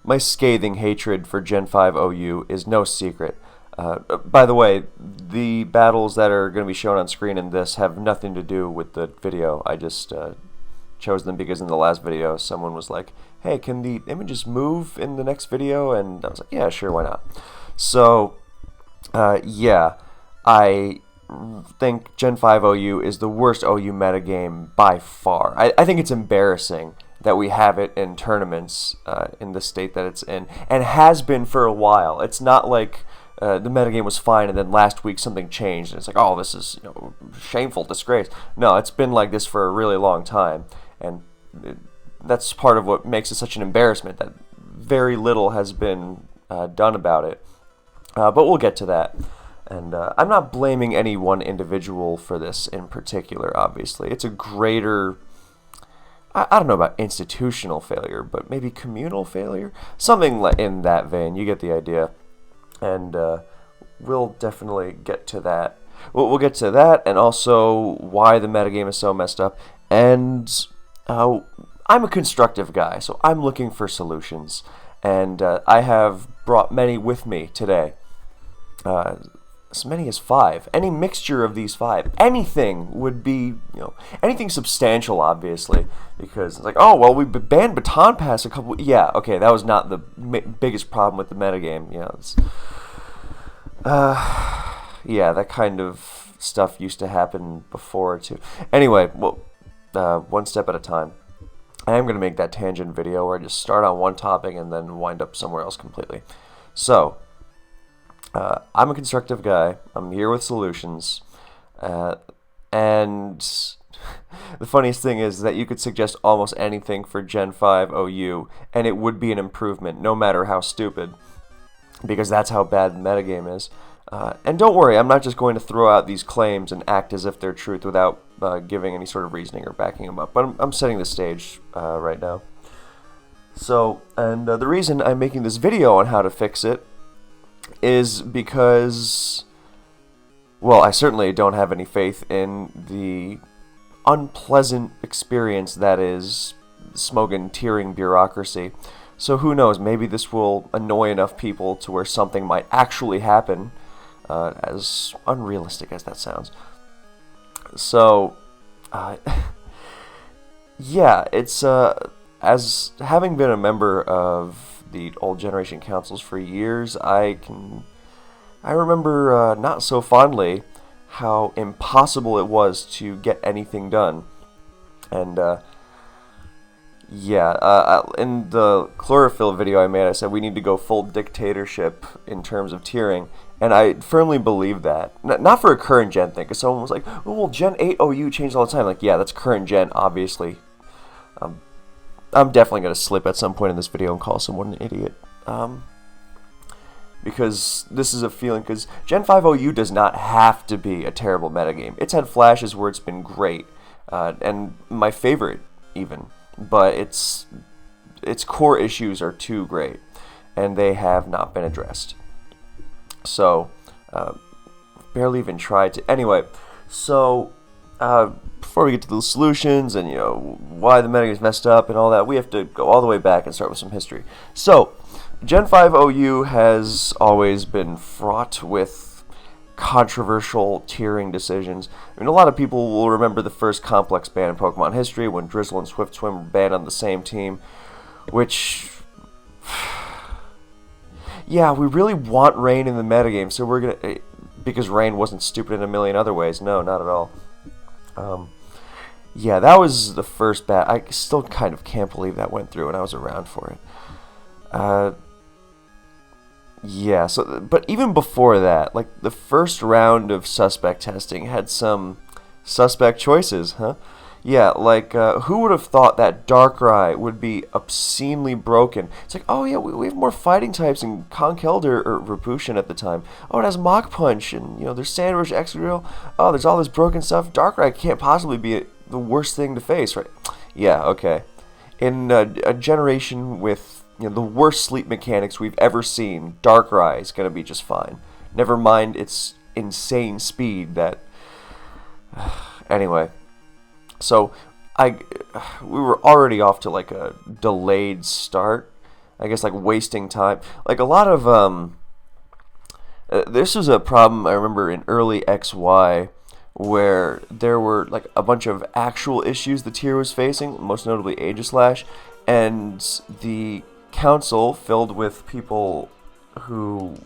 my scathing hatred for Gen 5 OU is no secret. By the way, the battles that are going to be shown on screen in this have nothing to do with the video. I just chose them because in the last video someone was like, hey, can the images move in the next video? And I was like, yeah, sure, why not? So, yeah, I think Gen 5 OU is the worst OU metagame by far. I think it's embarrassing that we have it in tournaments in the state that it's in, and has been for a while. It's not like the metagame was fine and then last week something changed and it's like, oh, this is shameful, disgrace. No, it's been like this for a really long time, and that's part of what makes it such an embarrassment, that very little has been done about it. But we'll get to that. And I'm not blaming any one individual for this in particular, obviously. It's a greater, I don't know about institutional failure, but maybe communal failure? Something in that vein. You get the idea. And we'll definitely get to that. We'll get to that, and also why the metagame is so messed up. And I'm a constructive guy, so I'm looking for solutions. And I have brought many with me today. As many as 5. Any mixture of these 5. Anything would be, anything substantial, obviously. Because it's like, oh, well, we banned Baton Pass a couple... Yeah, okay, that was not the biggest problem with the metagame. Yeah, that kind of stuff used to happen before, too. Anyway, well, one step at a time. I am going to make that tangent video where I just start on one topic and then wind up somewhere else completely. So... I'm a constructive guy. I'm here with solutions. And the funniest thing is that you could suggest almost anything for Gen 5 OU, and it would be an improvement, no matter how stupid, because that's how bad the metagame is. And don't worry, I'm not just going to throw out these claims and act as if they're truth without giving any sort of reasoning or backing them up, but I'm setting the stage right now. So, and the reason I'm making this video on how to fix it is because, well, I certainly don't have any faith in the unpleasant experience that is Smogon tiering bureaucracy. So who knows, maybe this will annoy enough people to where something might actually happen, as unrealistic as that sounds. So, yeah, it's, as having been a member of the old generation councils for years, I remember not so fondly how impossible it was to get anything done. And yeah, in the chlorophyll video I made, I said we need to go full dictatorship in terms of tiering, and I firmly believe that. Not for a current gen thing, because someone was like, oh, well, Gen 8 OU changed all the time. Like, yeah, that's current gen, obviously. I'm definitely going to slip at some point in this video and call someone an idiot. Because this is a feeling, because Gen 5 OU does not have to be a terrible metagame. It's had flashes where it's been great, and my favorite even, but its core issues are too great, and they have not been addressed. So, barely even tried to. Anyway, so... before we get to the solutions and, why the metagame is messed up and all that, we have to go all the way back and start with some history. So, Gen 5 OU has always been fraught with controversial tiering decisions. I mean, a lot of people will remember the first complex ban in Pokemon history when Drizzle and Swift Swim were banned on the same team, which... yeah, we really want Rain in the metagame, so we're gonna... because Rain wasn't stupid in a million other ways. No, not at all. Yeah, that was the first bat. I still kind of can't believe that went through and I was around for it. Yeah, so, but even before that, like, the first round of suspect testing had some suspect choices, huh? Yeah, like, who would have thought that Darkrai would be obscenely broken? It's like, oh yeah, we have more fighting types in Conkeldurr, or Repushin at the time. Oh, it has Mach Punch, and, there's Sandwich, Excadrill. Oh, there's all this broken stuff. Darkrai can't possibly be the worst thing to face, right? Yeah, okay. In a generation with, the worst sleep mechanics we've ever seen, Darkrai is going to be just fine. Never mind its insane speed that... Anyway... So, we were already off to like a delayed start, I guess, like, wasting time. Like, a lot of, this was a problem I remember in early XY, where there were, like, a bunch of actual issues the tier was facing, most notably Aegislash, and the council filled with people who,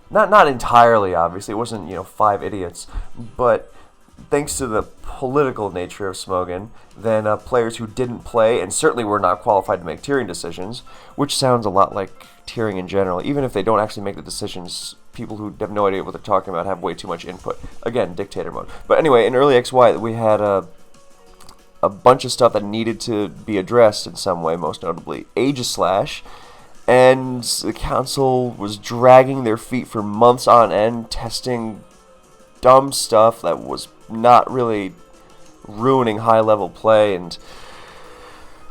not entirely, obviously, it wasn't, 5 idiots, but thanks to the political nature of Smogon, then players who didn't play and certainly were not qualified to make tiering decisions, which sounds a lot like tiering in general. Even if they don't actually make the decisions, people who have no idea what they're talking about have way too much input. Again, dictator mode. But anyway, in early XY, we had a bunch of stuff that needed to be addressed in some way, most notably Aegislash, and the council was dragging their feet for months on end, testing dumb stuff that was not really ruining high-level play, and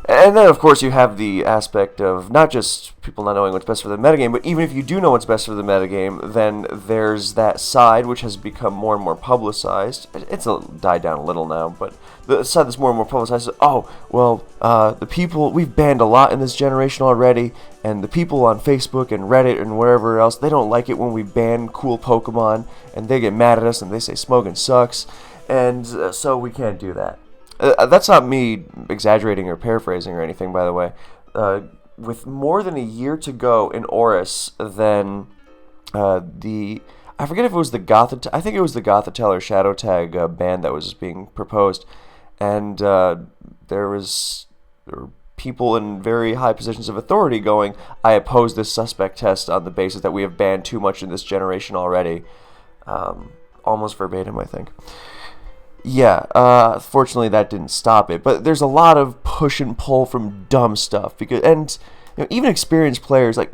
then, of course, you have the aspect of not just people not knowing what's best for the metagame, but even if you do know what's best for the metagame, then there's that side which has become more and more publicized. It's died down a little now, but the side that's more and more publicized is, the people, we've banned a lot in this generation already, and the people on Facebook and Reddit and wherever else, they don't like it when we ban cool Pokemon, and they get mad at us and they say Smogon sucks, and so we can't do that. That's not me exaggerating or paraphrasing or anything, by the way. With more than a year to go in ORAS, then I forget if it was the I think it was the Gothitelle or Shadow Tag ban that was being proposed, and there were people in very high positions of authority going, I oppose this suspect test on the basis that we have banned too much in this generation already. Almost verbatim, I think. Yeah, fortunately that didn't stop it, but there's a lot of push and pull from dumb stuff, and even experienced players, like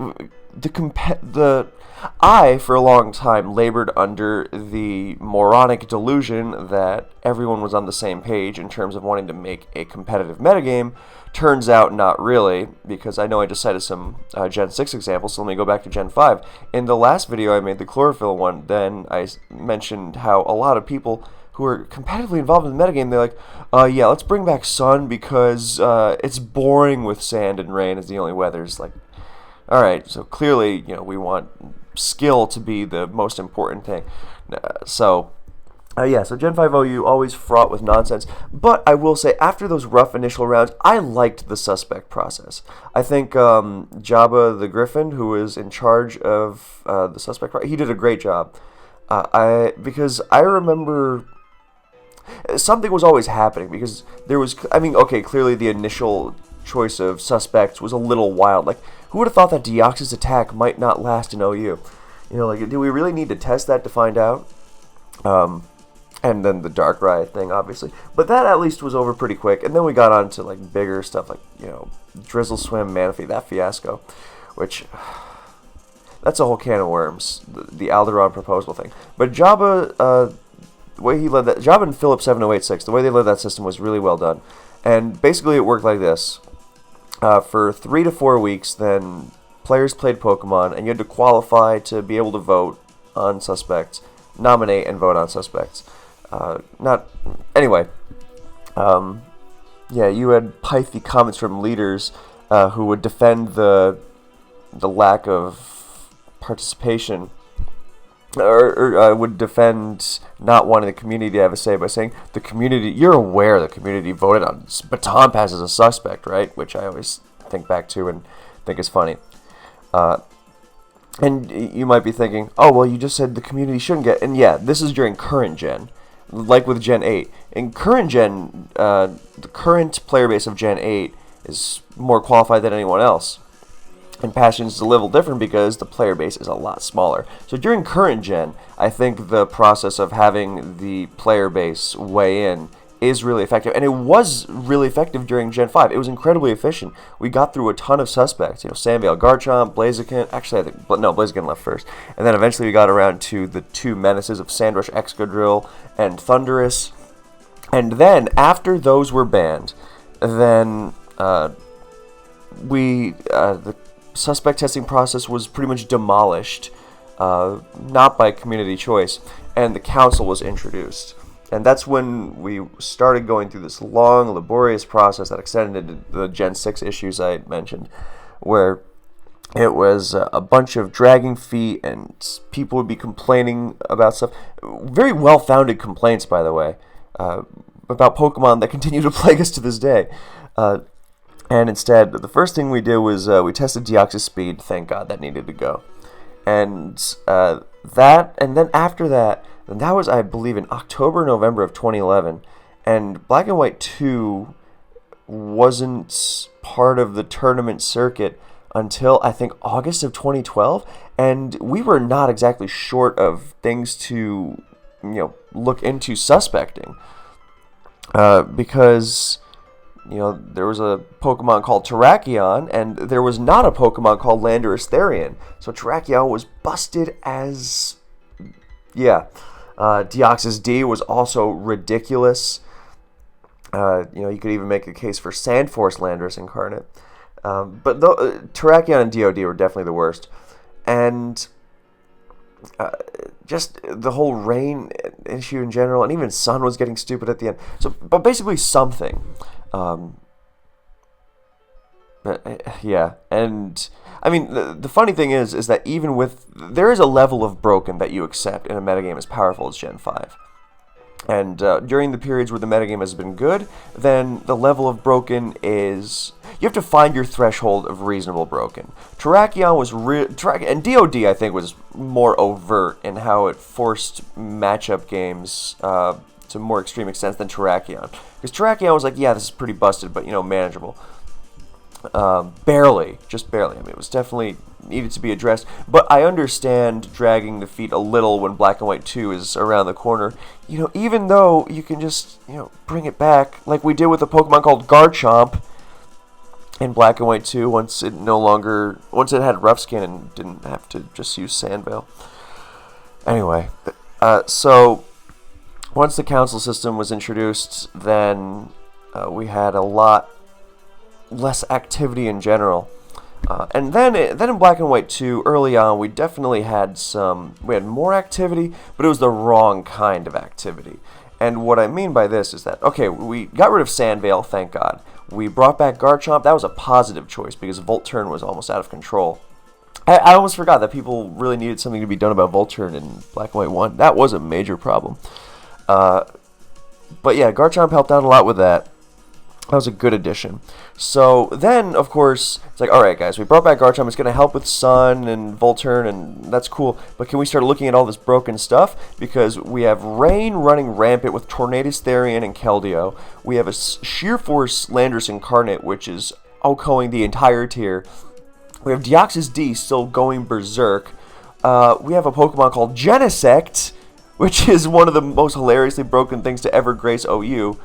I for a long time labored under the moronic delusion that everyone was on the same page in terms of wanting to make a competitive metagame. Turns out not really, because I know I just cited some Gen 6 examples, so let me go back to Gen 5. In the last video I made, the Chlorophyll one, then I mentioned how a lot of people who are competitively involved in the metagame, they're like, yeah, let's bring back sun because it's boring with sand and rain as the only weathers. Like, alright, so clearly, we want skill to be the most important thing. So Gen 5 OU always fraught with nonsense. But I will say, after those rough initial rounds, I liked the suspect process. I think Jabba the Griffin, who was in charge of the suspect, he did a great job. Because I remember something was always happening, because there was, clearly the initial choice of suspects was a little wild. Like, who would have thought that Deoxys attack might not last in OU? Do we really need to test that to find out? And then the Darkrai thing, obviously. But that at least was over pretty quick, and then we got on to, like, bigger stuff, like, Drizzle Swim, Manaphy, that fiasco, which... that's a whole can of worms, the Alderon proposal thing. But Jabba, the way he led that, Jabba and Philip 7086, the way they led that system was really well done. And basically it worked like this. For 3 to 4 weeks, then players played Pokemon, and you had to qualify to be able to vote on suspects, nominate and vote on suspects. You had pithy comments from leaders who would defend the lack of participation, or would defend not wanting the community to have a say by saying, the community, you're aware the community voted on Baton Pass as a suspect, right? Which I always think back to and think is funny. And you might be thinking, oh, well, you just said the community shouldn't get, and yeah, this is during current gen, like with Gen 8. In current gen, the current player base of Gen 8 is more qualified than anyone else. And Passions is a little different because the player base is a lot smaller. So during current gen, I think the process of having the player base weigh in is really effective. And it was really effective during Gen 5. It was incredibly efficient. We got through a ton of suspects. Sandvale, Garchomp, Blaziken. Actually, I think, no, Blaziken left first. And then eventually we got around to the two menaces of Sandrush, Excadrill, and Thundurus. And then, after those were banned, then the suspect testing process was pretty much demolished, not by community choice, and the council was introduced. And that's when we started going through this long, laborious process that extended into the Gen 6 issues I mentioned, where It was a bunch of dragging feet, and people would be complaining about stuff. Very well-founded complaints, by the way, about Pokemon that continue to plague us to this day. And instead, the first thing we did was we tested Deoxys speed. Thank God that needed to go. And and then after that, and that was, I believe, in October, November of 2011. And Black and White 2 wasn't part of the tournament circuit until, I think, August of 2012. And we were not exactly short of things to, look into suspecting. Because, there was a Pokemon called Terrakion, and there was not a Pokemon called Landorus Therian. So Terrakion was busted as... Deoxys D was also ridiculous. You could even make a case for Sandforce Landorus Incarnate. But Terrakion and DOD were definitely the worst. And just the whole rain issue in general, and even Sun was getting stupid at the end. But basically something. And I mean, the funny thing is that even with, there is a level of broken that you accept in a metagame as powerful as Gen 5. And during the periods where the metagame has been good, then the level of broken is... You have to find your threshold of reasonable broken. Terrakion was... and DOD, I think, was more overt in how it forced matchup games to more extreme extents than Terrakion. Because Terrakion was like, yeah, this is pretty busted, but, manageable. Barely. Just barely. I mean, it was definitely needed to be addressed. But I understand dragging the feet a little when Black and White 2 is around the corner. Even though you can just, bring it back, like we did with a Pokemon called Garchomp in Black and White 2, once it had Rough Skin and didn't have to just use Sandveil. Anyway, so once the council system was introduced, then we had a lot less activity in general. And then in Black and White 2, early on, we definitely had more activity, but it was the wrong kind of activity. And what I mean by this is that, okay, we got rid of Sandveil, thank God. We brought back Garchomp. That was a positive choice because Volturn was almost out of control. I almost forgot that people really needed something to be done about Volturn in Black and White 1. That was a major problem. But yeah, Garchomp helped out a lot with that. That was a good addition. So then, of course, it's like, alright guys, we brought back Garchomp, it's going to help with Sun and Volturn, and that's cool, but can we start looking at all this broken stuff? Because we have Rain running rampant with Tornadus Therian and Keldeo. We have a Sheer Force Landorus Incarnate, which is OHKOing the entire tier. We have Deoxys D still going berserk. We have a Pokemon called Genesect, which is one of the most hilariously broken things to ever grace OU.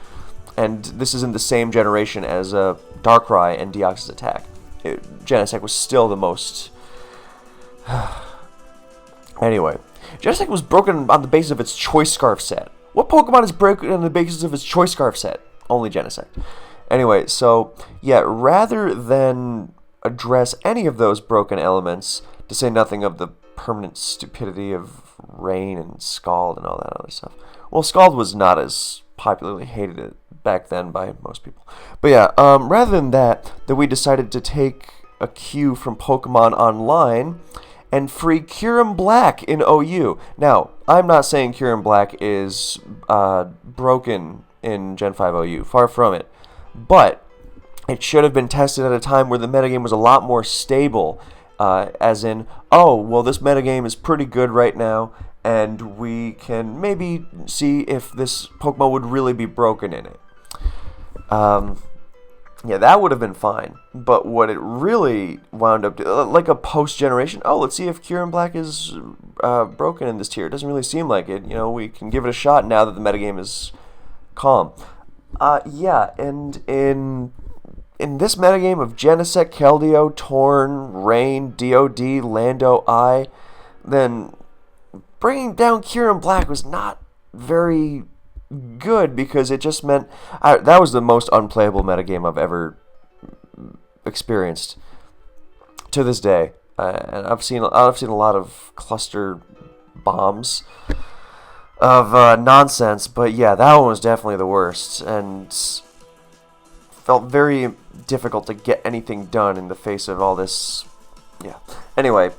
And this is in the same generation as Darkrai and Deoxys Attack. Genesect was still the most... Anyway, Genesect was broken on the basis of its Choice Scarf set. What Pokemon is broken on the basis of its Choice Scarf set? Only Genesect. Anyway, so, yeah, rather than address any of those broken elements, to say nothing of the permanent stupidity of Rain and Scald and all that other stuff. Well, Scald was not as popularly hated back then by most people. But yeah, rather than that, we decided to take a cue from Pokemon Online and free Kyurem Black in OU. Now, I'm not saying Kyurem Black is broken in Gen 5 OU. Far from it. But it should have been tested at a time where the metagame was a lot more stable. As in, oh, well, this metagame is pretty good right now, and we can maybe see if this Pokemon would really be broken in it. Yeah, that would have been fine. But what it really wound up doing, like a post-generation, oh, let's see if Kyurem Black is broken in this tier. It doesn't really seem like it. We can give it a shot now that the metagame is calm. Yeah, and in this metagame of Genesect, Keldeo, Torn, Rain, DOD, Lando, I, then bringing down Kyurem Black was not very good because it just meant that was the most unplayable metagame I've ever experienced to this day. And I've seen a lot of cluster bombs of nonsense, but yeah, that one was definitely the worst and felt very difficult to get anything done in the face of all this Yeah. Anyway,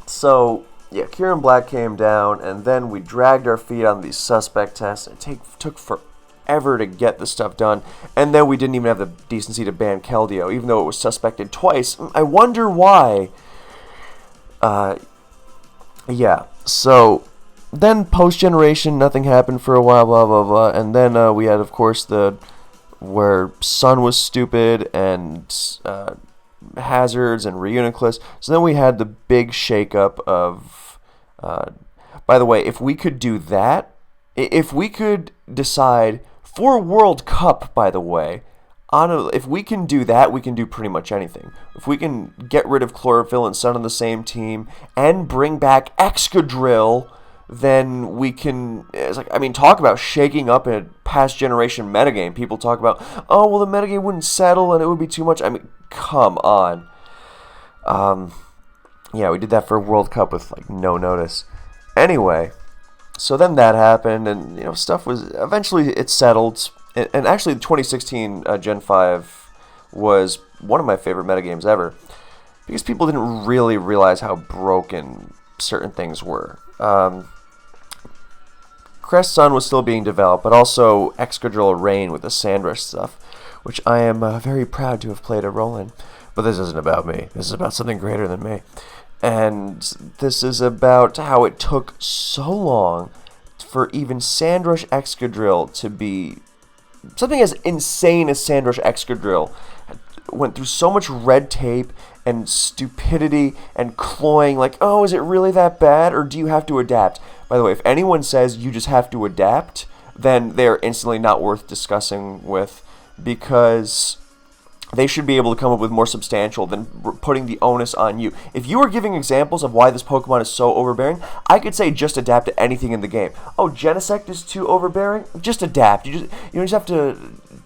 so yeah, Kieran Black came down, and then we dragged our feet on these suspect tests. It took forever to get the stuff done, and then we didn't even have the decency to ban Keldeo, even though it was suspected twice. I wonder why. Yeah. So then post-generation, nothing happened for a while, blah blah blah, and then we had, of course, where Sun was stupid and Hazards and Reuniclus. So then we had the big shakeup of. By the way, if we could do that, if we could decide for World Cup, by the way, if we can do that, we can do pretty much anything. If we can get rid of Chlorophyll and Sun on the same team and bring back Excadrill, then we can. It's like, I mean, talk about shaking up a past generation metagame. People talk about, oh well, the metagame wouldn't settle and it would be too much. I mean, come on. Yeah, we did that for World Cup with like no notice. Anyway, so then that happened, and stuff was eventually it settled. And actually, the 2016 Gen 5 was one of my favorite metagames ever because people didn't really realize how broken certain things were. Crest Sun was still being developed, but also Excadrill Rain with the Sandrush stuff, which I am very proud to have played a role in. But this isn't about me. This is about something greater than me. And this is about how it took so long for even Sandrush Excadrill to be something as insane as Sandrush Excadrill. Went through so much red tape and stupidity and cloying, like, oh, is it really that bad, or do you have to adapt? By the way, if anyone says you just have to adapt, then they're instantly not worth discussing with, because they should be able to come up with more substantial than putting the onus on you. If you were giving examples of why this Pokemon is so overbearing, I could say just adapt to anything in the game. Oh, Genesect is too overbearing? Just adapt. You just have to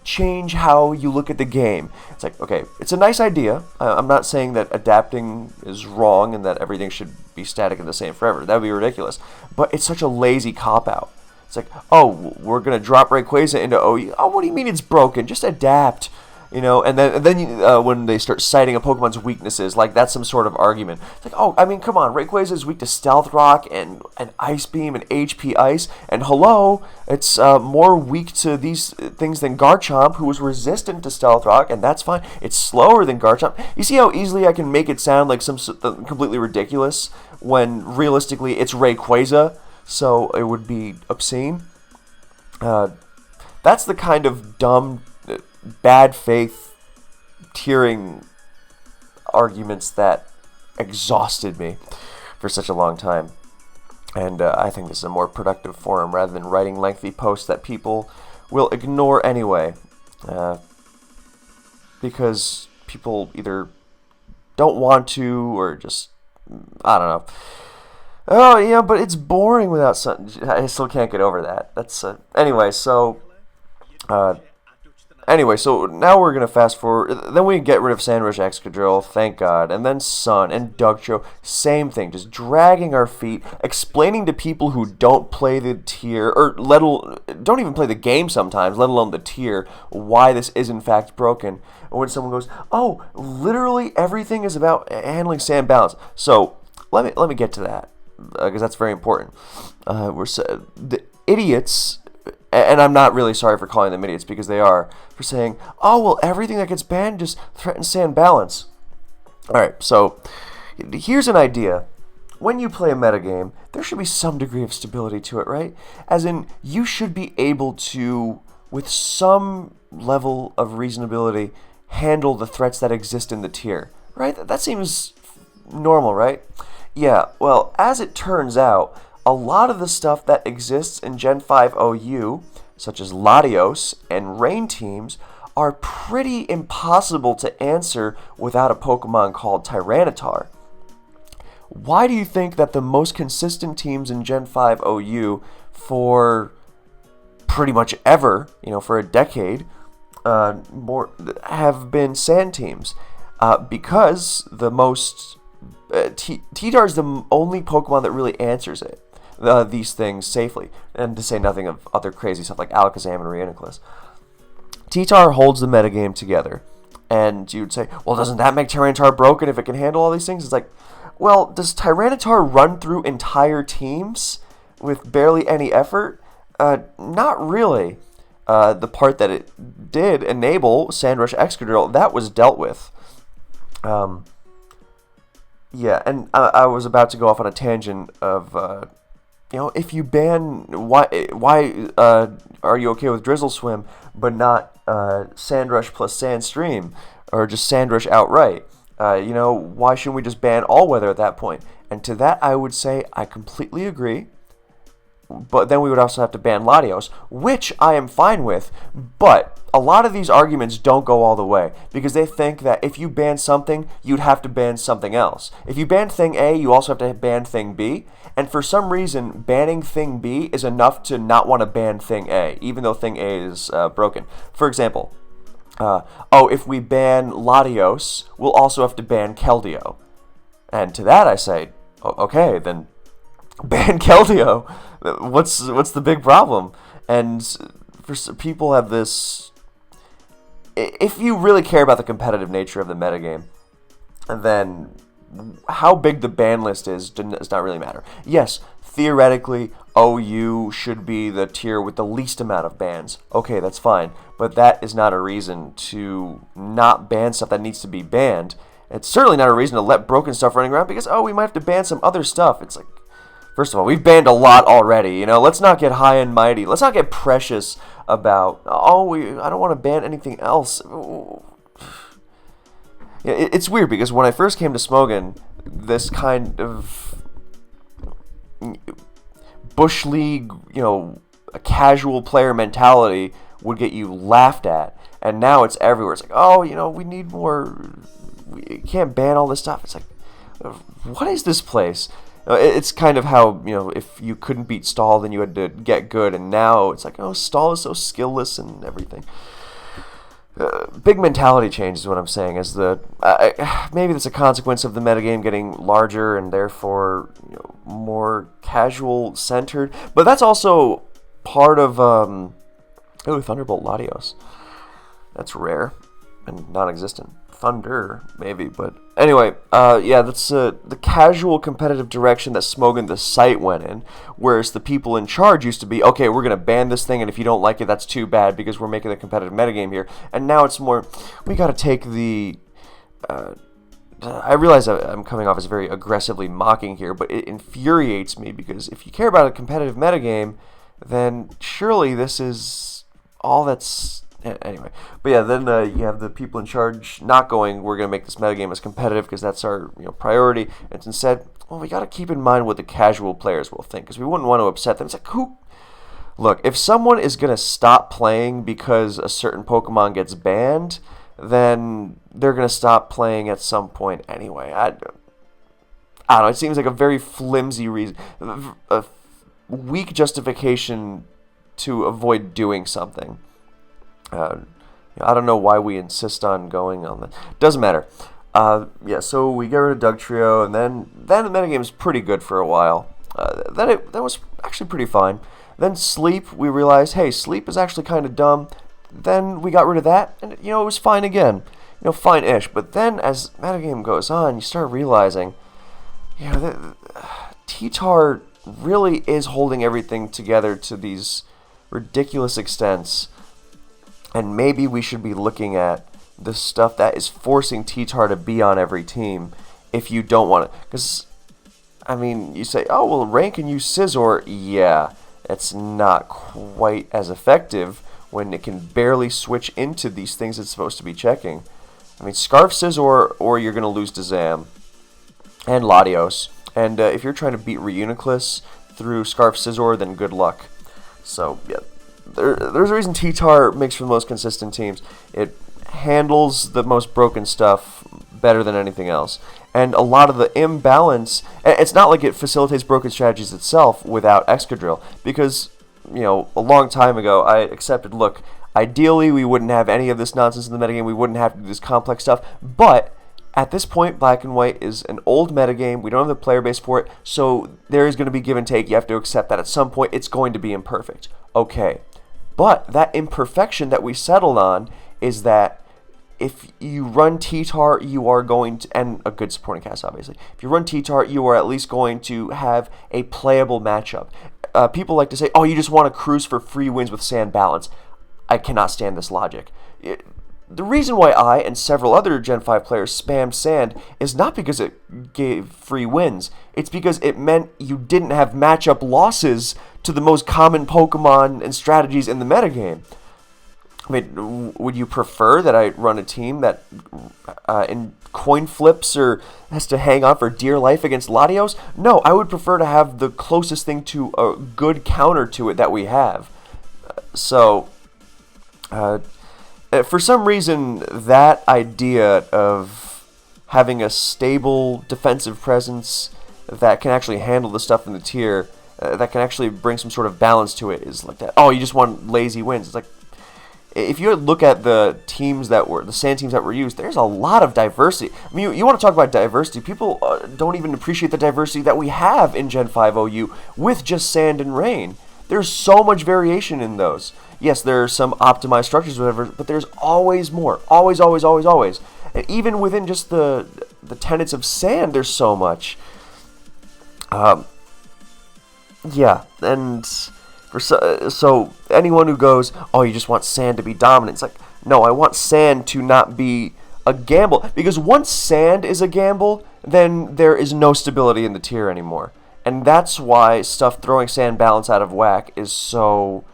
change how you look at the game. It's like, okay, it's a nice idea. I'm not saying that adapting is wrong and that everything should be static and the same forever. That would be ridiculous. But it's such a lazy cop-out. It's like, oh, we're going to drop Rayquaza into OU. Oh, what do you mean it's broken? Just adapt. And then when they start citing a Pokemon's weaknesses, like that's some sort of argument. It's like, oh, I mean, come on, Rayquaza is weak to Stealth Rock and Ice Beam and HP Ice, and hello, it's more weak to these things than Garchomp, who was resistant to Stealth Rock, and that's fine. It's slower than Garchomp. You see how easily I can make it sound like something completely ridiculous when realistically it's Rayquaza, so it would be obscene. That's the kind of dumb, bad faith, tearing arguments that exhausted me for such a long time. And I think this is a more productive forum rather than writing lengthy posts that people will ignore anyway. Because people either don't want to or just, I don't know. Oh, yeah, but it's boring without something. I still can't get over that. That's anyway, so now we're going to fast forward. Then we get rid of Sandrush Excadrill, thank God. And then Sun and Dugtrio, same thing. Just dragging our feet, explaining to people who don't play the tier, or don't even play the game sometimes, let alone the tier, why this is in fact broken. And when someone goes, oh, literally everything is about handling sand balance. So let me get to that, because that's very important. The idiots... And I'm not really sorry for calling them idiots, because they are, for saying, oh, well, everything that gets banned just threatens sand balance. Alright, so here's an idea. When you play a metagame, there should be some degree of stability to it, right? As in, you should be able to, with some level of reasonability, handle the threats that exist in the tier, right? That seems normal, right? Yeah, well, as it turns out, a lot of the stuff that exists in Gen 5 OU, such as Latios and Rain teams, are pretty impossible to answer without a Pokemon called Tyranitar. Why do you think that the most consistent teams in Gen 5 OU for pretty much ever, for a decade, have been sand teams? Because the most... T-Tar is the only Pokemon that really answers it. These things safely, and to say nothing of other crazy stuff like Alakazam and Reuniclus. T-Tar holds the metagame together, And you'd say, well, doesn't that make Tyranitar broken if it can handle all these things? It's like, well, does Tyranitar run through entire teams with barely any effort? Not really. The part that it did enable Sandrush Excadrill, that was dealt with. Yeah, and I was about to go off on a tangent of, if you ban, why are you okay with Drizzle Swim, but not Sandrush plus Sandstream, or just Sandrush outright? Why shouldn't we just ban all weather at that point? And to that, I would say I completely agree. But then we would also have to ban Latios, which I am fine with. But a lot of these arguments don't go all the way, because they think that if you ban something, you'd have to ban something else. If you ban thing A, you also have to ban thing B. And for some reason, banning thing B is enough to not want to ban thing A, even though thing A is broken. For example, if we ban Latios, we'll also have to ban Keldeo. And to that I say, okay, then ban Keldeo. What's the big problem? And people have this. If you really care about the competitive nature of the metagame, then how big the ban list is does not really matter. Yes, theoretically, OU should be the tier with the least amount of bans. Okay, that's fine. But that is not a reason to not ban stuff that needs to be banned. It's certainly not a reason to let broken stuff running around because, we might have to ban some other stuff. It's like, first of all, we've banned a lot already. Let's not get high and mighty. Let's not get precious about, I don't want to ban anything else. It's weird because when I first came to Smogon, this kind of Bush League, a casual player mentality would get you laughed at. And now it's everywhere. It's like, we need more. We can't ban all this stuff. It's like, what is this place? It's kind of how, if you couldn't beat Stall, then you had to get good. And now it's like, Stall is so skillless and everything. Big mentality change is what I'm saying. Maybe that's a consequence of the metagame getting larger and therefore more casual centered. But that's also part of Thunderbolt Latios. That's rare and non-existent. Thunder, maybe, but anyway, that's the casual competitive direction that Smogon the site went in, whereas the people in charge used to be, okay, we're going to ban this thing, and if you don't like it, that's too bad, because we're making a competitive metagame here, and now it's more, we got to take the, I realize I'm coming off as very aggressively mocking here, but it infuriates me, because if you care about a competitive metagame, then surely this is all that's. Anyway, but yeah, then you have the people in charge not going, we're going to make this metagame as competitive because that's our priority. It's instead, we got to keep in mind what the casual players will think because we wouldn't want to upset them. It's like, look, if someone is going to stop playing because a certain Pokemon gets banned, then they're going to stop playing at some point anyway. I don't know, it seems like a very flimsy reason, a weak justification to avoid doing something. I don't know why we insist on going on that. Doesn't matter. So we get rid of Dugtrio, and then the metagame is pretty good for a while. That was actually pretty fine. Then Sleep, we realized, hey, Sleep is actually kind of dumb. Then we got rid of that, and it was fine again. Fine-ish. But then as metagame goes on, you start realizing, T-Tar really is holding everything together to these ridiculous extents. And maybe we should be looking at the stuff that is forcing T-Tar to be on every team if you don't want it. Because, you say, Rain can use Scizor. Yeah, it's not quite as effective when it can barely switch into these things it's supposed to be checking. Scarf Scizor, or you're going to lose to Zam and Latios. And if you're trying to beat Reuniclus through Scarf Scizor, then good luck. So, yeah. There's a reason T-Tar makes for the most consistent teams. It handles the most broken stuff better than anything else. And a lot of the imbalance, it's not like it facilitates broken strategies itself without Excadrill. Because, a long time ago, I accepted, look, ideally we wouldn't have any of this nonsense in the metagame. We wouldn't have to do this complex stuff. But at this point, Black and White is an old metagame. We don't have the player base for it. So there is going to be give and take. You have to accept that at some point it's going to be imperfect. Okay. But that imperfection that we settled on is that if you run T-Tar, you are going to, and a good supporting cast, obviously. If you run T-Tar, you are at least going to have a playable matchup. People like to say, oh, you just want to cruise for free wins with sand balance. I cannot stand this logic. The reason why I and several other Gen 5 players spammed sand is not because it gave free wins. It's because it meant you didn't have matchup losses to the most common Pokemon and strategies in the metagame. I mean, would you prefer that I run a team that in coin flips or has to hang on for dear life against Latios? No, I would prefer to have the closest thing to a good counter to it that we have. For some reason, that idea of having a stable defensive presence that can actually handle the stuff in the tier, that can actually bring some sort of balance to it, is like that. Oh, you just want lazy wins. It's like, if you look at the sand teams that were used, there's a lot of diversity. I mean, you want to talk about diversity. People don't even appreciate the diversity that we have in Gen 5 OU with just sand and rain. There's so much variation in those. Yes, there are some optimized structures, whatever, but there's always more. Always, always, always, always. And even within just the tenets of sand, there's so much. Yeah, and so anyone who goes, oh, you just want sand to be dominant, it's like, no, I want sand to not be a gamble. Because once sand is a gamble, then there is no stability in the tier anymore. And that's why stuff throwing sand balance out of whack is so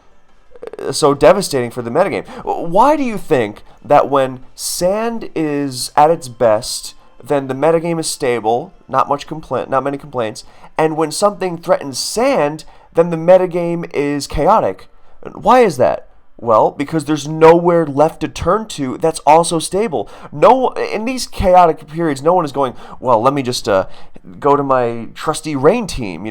devastating for the metagame. Why do you think that when sand is at its best, then the metagame is stable, not many complaints, and when something threatens sand, then the metagame is chaotic? Why is that? Well, because there's nowhere left to turn to that's also stable. In these chaotic periods, no one is going, well, let me just go to my trusty rain team.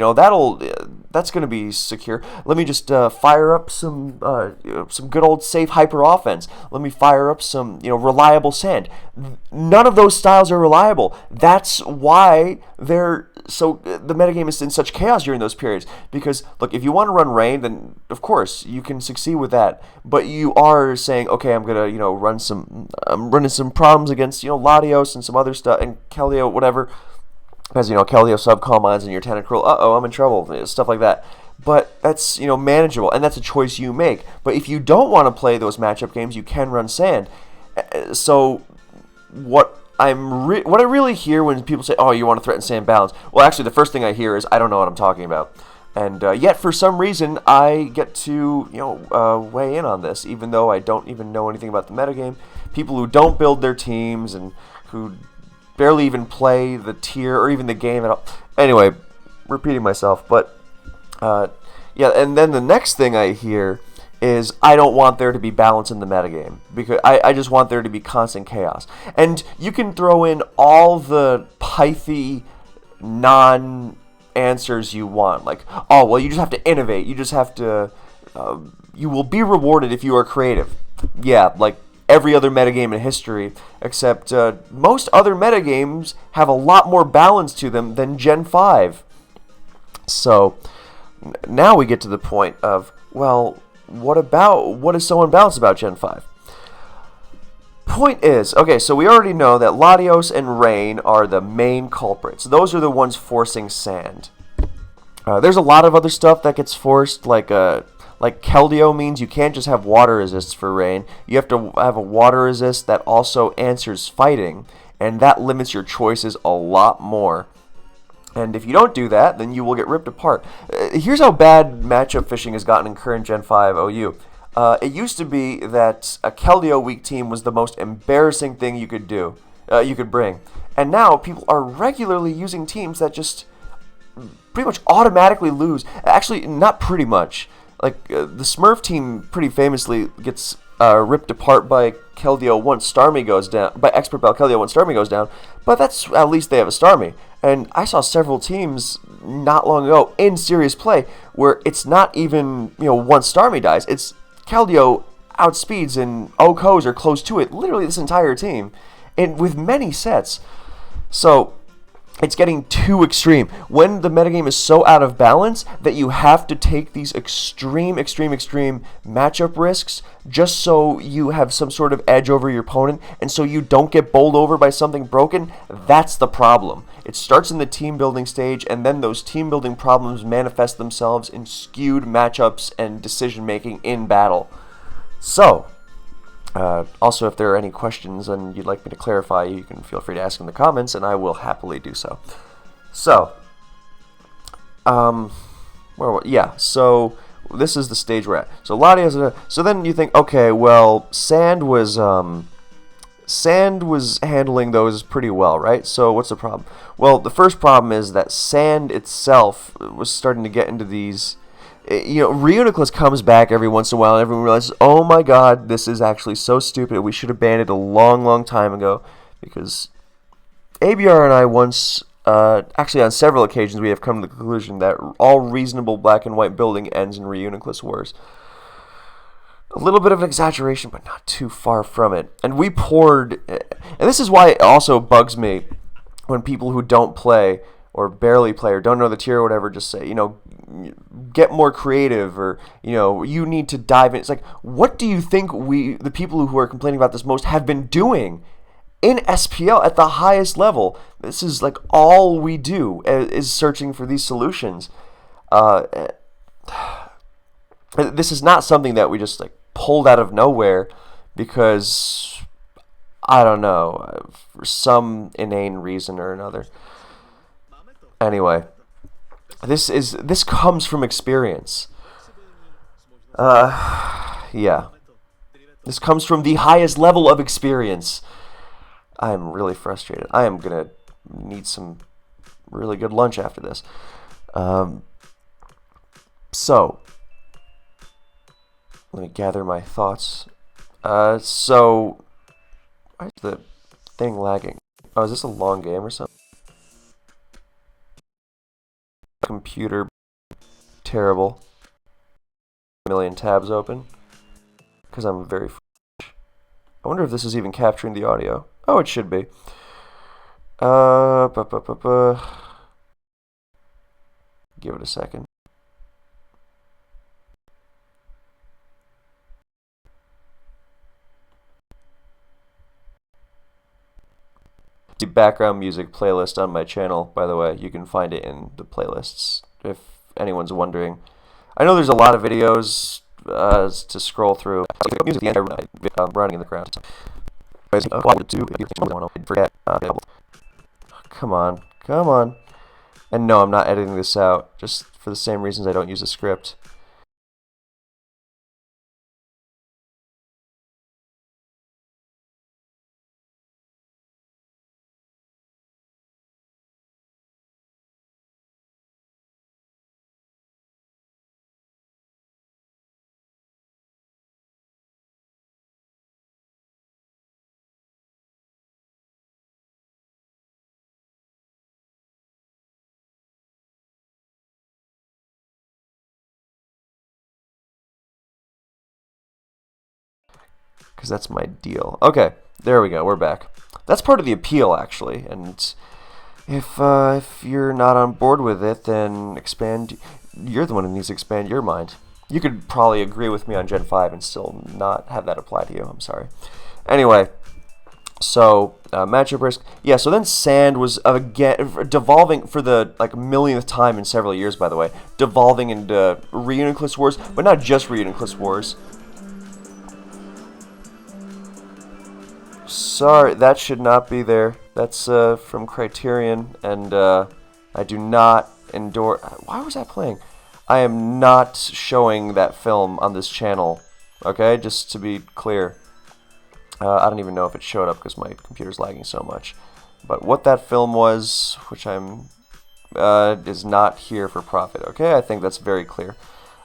That's going to be secure. Let me just fire up some good old safe hyper offense. Let me fire up some reliable sand. None of those styles are reliable. That's why the metagame is in such chaos during those periods. Because look, if you want to run rain, then of course you can succeed with that. But you are saying, okay, I'm gonna I'm running some problems against Latios and some other stuff and Keldeo, whatever. Because Keldeo subcall mines and your Tentacruel, I'm in trouble, stuff like that. But that's manageable, and that's a choice you make. But if you don't want to play those matchup games, you can run sand. So what I really hear when people say, oh, you want to threaten sand balance, well, actually the first thing I hear is, I don't know what I'm talking about. And yet, for some reason, I get to weigh in on this, even though I don't even know anything about the metagame. People who don't build their teams and who barely even play the tier or even the game at all. Anyway, repeating myself, but yeah. And then the next thing I hear is, I don't want there to be balance in the metagame, because I just want there to be constant chaos. And you can throw in all the pithy answers you want, like, oh, well, you just have to innovate, you just have to you will be rewarded if you are creative. Yeah, like every other metagame in history, except most other metagames have a lot more balance to them than Gen 5. So now we get to the point of, well, what is so unbalanced about Gen 5? Point is, okay, so we already know that Latios and Rain are the main culprits. Those are the ones forcing sand. There's a lot of other stuff that gets forced, like Keldeo means you can't just have water resists for Rain. You have to have a water resist that also answers fighting, and that limits your choices a lot more. And if you don't do that, then you will get ripped apart. Here's how bad matchup fishing has gotten in current Gen 5 OU. It used to be that a Keldeo weak team was the most embarrassing thing you could bring. And now people are regularly using teams that just pretty much automatically lose. Actually, not pretty much. Like, the Smurf team pretty famously gets ripped apart by Keldeo once Starmie goes down, by Expert Bell Keldeo once Starmie goes down, but that's, at least they have a Starmie. And I saw several teams not long ago in serious play where it's not even, once Starmie dies, it's Keldeo outspeeds and OHKOs are close to it, literally this entire team, and with many sets. So it's getting too extreme. When the metagame is so out of balance that you have to take these extreme matchup risks just so you have some sort of edge over your opponent and so you don't get bowled over by something broken, that's the problem. It starts in the team building stage, and then those team building problems manifest themselves in skewed matchups and decision making in battle. So, also, if there are any questions and you'd like me to clarify, you can feel free to ask in the comments, and I will happily do so. So, so this is the stage we're at. So Lottie has so then you think, okay, well, Sand was handling those pretty well, right? So what's the problem? Well, the first problem is that Sand itself was starting to get into these. Reuniclus comes back every once in a while, and everyone realizes, oh my god, this is actually so stupid. We should have banned it a long, long time ago, because ABR and I once, actually on several occasions, we have come to the conclusion that all reasonable black and white building ends in Reuniclus wars. A little bit of an exaggeration, but not too far from it. And we poured, and this is why it also bugs me when people who don't play or barely play or don't know the tier or whatever just say, get more creative, or, you need to dive in. It's like, what do you think the people who are complaining about this most, have been doing in SPL at the highest level? This is like all we do is searching for these solutions. This is not something that we just like pulled out of nowhere because, I don't know, for some inane reason or another. Anyway, this comes from experience. Yeah. This comes from the highest level of experience. I'm really frustrated. I am gonna need some really good lunch after this. So, let me gather my thoughts. So, why is the thing lagging? Oh, is this a long game or something? Computer terrible. A million tabs open because I'm very fresh. I wonder if this is even capturing the audio. Oh, it should be. Give it a second. The background music playlist on my channel, by the way. You can find it in the playlists if anyone's wondering. I know there's a lot of videos to scroll through. Music running in the background. Forget. Come on. And no, I'm not editing this out, just for the same reasons I don't use a script. Because that's my deal. Okay, there we go. We're back. That's part of the appeal, actually. And if you're not on board with it, then expand. You're the one who needs to expand your mind. You could probably agree with me on Gen 5 and still not have that apply to you. I'm sorry. Anyway, so matchup risk. Yeah. So then Sand was again devolving for the millionth time in several years. By the way, devolving into Reuniclus wars, but not just Reuniclus wars. Sorry, that should not be there. That's from Criterion, and I do not endorse. Why was that playing? I am not showing that film on this channel. Okay, just to be clear. I don't even know if it showed up because my computer's lagging so much. But what that film was, which is not here for profit. Okay, I think that's very clear.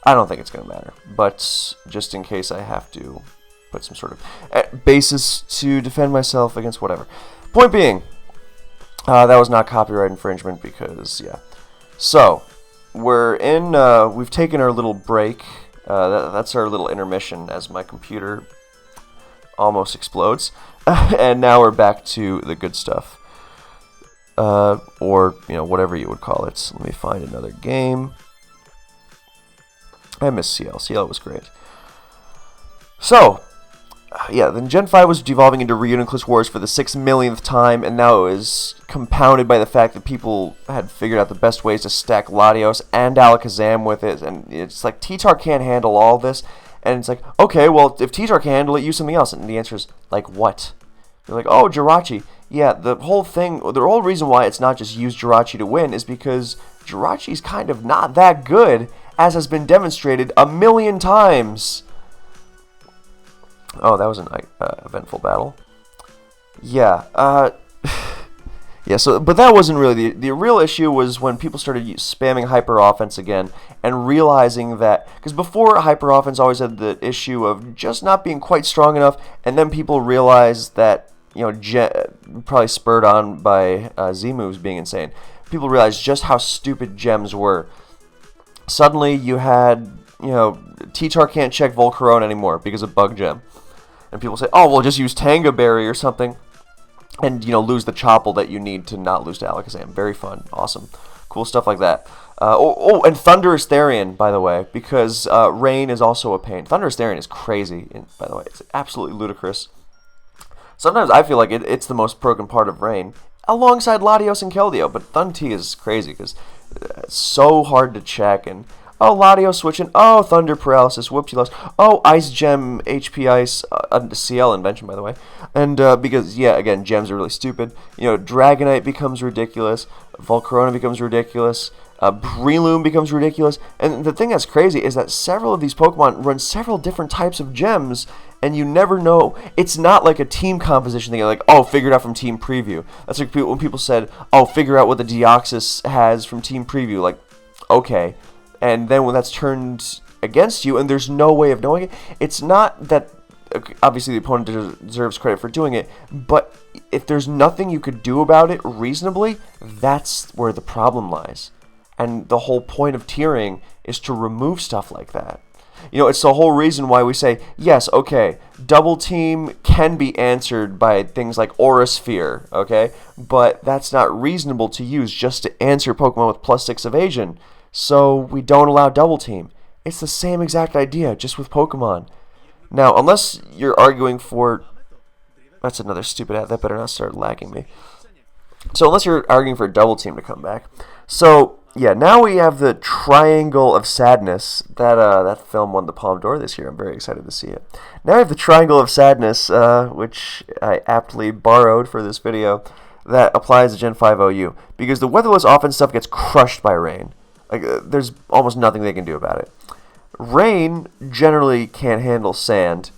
I don't think it's gonna matter, but just in case I have to put some sort of basis to defend myself against whatever. Point being, that was not copyright infringement because, yeah. So, we've taken our little break. That's our little intermission as my computer almost explodes. And now we're back to the good stuff. or whatever you would call it. So let me find another game. I miss CL. CL was great. So, yeah, then Gen 5 was devolving into Reuniclus Wars for the 6 millionth time, and now it was compounded by the fact that people had figured out the best ways to stack Latios and Alakazam with it, and it's like, T-Tar can't handle all this, and it's like, okay, well, if T-Tar can handle it, use something else, and the answer is, like, what? You're like, oh, Jirachi. Yeah, the whole reason why it's not just use Jirachi to win is because Jirachi's kind of not that good, as has been demonstrated a million times. Oh, that was an eventful battle. Yeah, yeah. So, but that wasn't really the real issue. Was when people started spamming hyper offense again and realizing that, because before hyper offense always had the issue of just not being quite strong enough, and then people realized that probably spurred on by Z moves being insane. People realized just how stupid gems were. Suddenly, you had T-Tar can't check Volcarona anymore because of Bug Gem. And people say, oh, well, just use Tanga Berry or something, and lose the Chople that you need to not lose to Alakazam. Very fun, awesome, cool stuff like that. And Thunderous Therian, by the way, because Rain is also a pain. Thunderous Therian is crazy, by the way. It's absolutely ludicrous. Sometimes I feel like it's the most broken part of Rain, alongside Latios and Keldeo, but Thun-T is crazy because it's so hard to check, and oh, Latios switching. Oh, Thunder Paralysis. Whoops, you lost. Oh, Ice Gem, HP Ice, CL invention, by the way. And because, yeah, again, gems are really stupid. Dragonite becomes ridiculous. Volcarona becomes ridiculous. Breloom becomes ridiculous. And the thing that's crazy is that several of these Pokemon run several different types of gems, and you never know. It's not like a team composition thing, like, oh, figure it out from Team Preview. That's like when people said, oh, figure out what the Deoxys has from Team Preview. Like, okay. And then when that's turned against you and there's no way of knowing it, it's not that, obviously the opponent deserves credit for doing it, but if there's nothing you could do about it reasonably, that's where the problem lies. And the whole point of tiering is to remove stuff like that. It's the whole reason why we say, yes, okay, double team can be answered by things like Aura Sphere, okay? But that's not reasonable to use just to answer Pokemon with +6 evasion. So we don't allow double team. It's the same exact idea, just with Pokemon. Now, unless you're arguing for... That's another stupid ad. That better not start lagging me. So unless you're arguing for a double team to come back. So, yeah, now we have the Triangle of Sadness. That film won the Palme d'Or this year. I'm very excited to see it. Now we have the Triangle of Sadness, which I aptly borrowed for this video, that applies to Gen 5 OU. Because the weatherless offense stuff gets crushed by rain. Like, there's almost nothing they can do about it. Rain generally can't handle sand,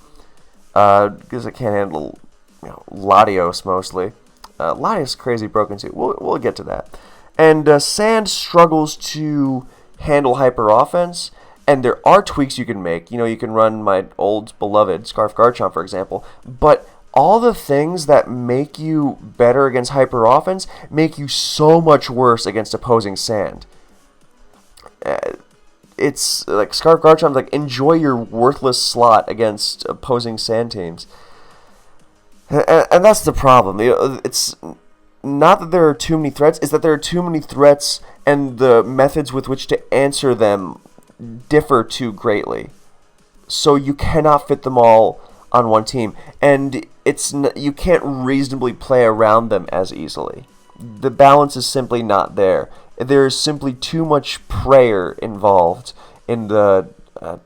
because it can't handle Latios mostly. Latios is crazy broken too. We'll get to that. And sand struggles to handle hyper offense, and there are tweaks you can make. You can run my old beloved Scarf Garchomp, for example, but all the things that make you better against hyper offense make you so much worse against opposing sand. It's like Scarf Garchomp, like, enjoy your worthless slot against opposing sand teams. And that's the problem. It's not that there are too many threats, it's that there are too many threats and the methods with which to answer them differ too greatly. So you cannot fit them all on one team. And you can't reasonably play around them as easily. The balance is simply not there. There is simply too much prayer involved in the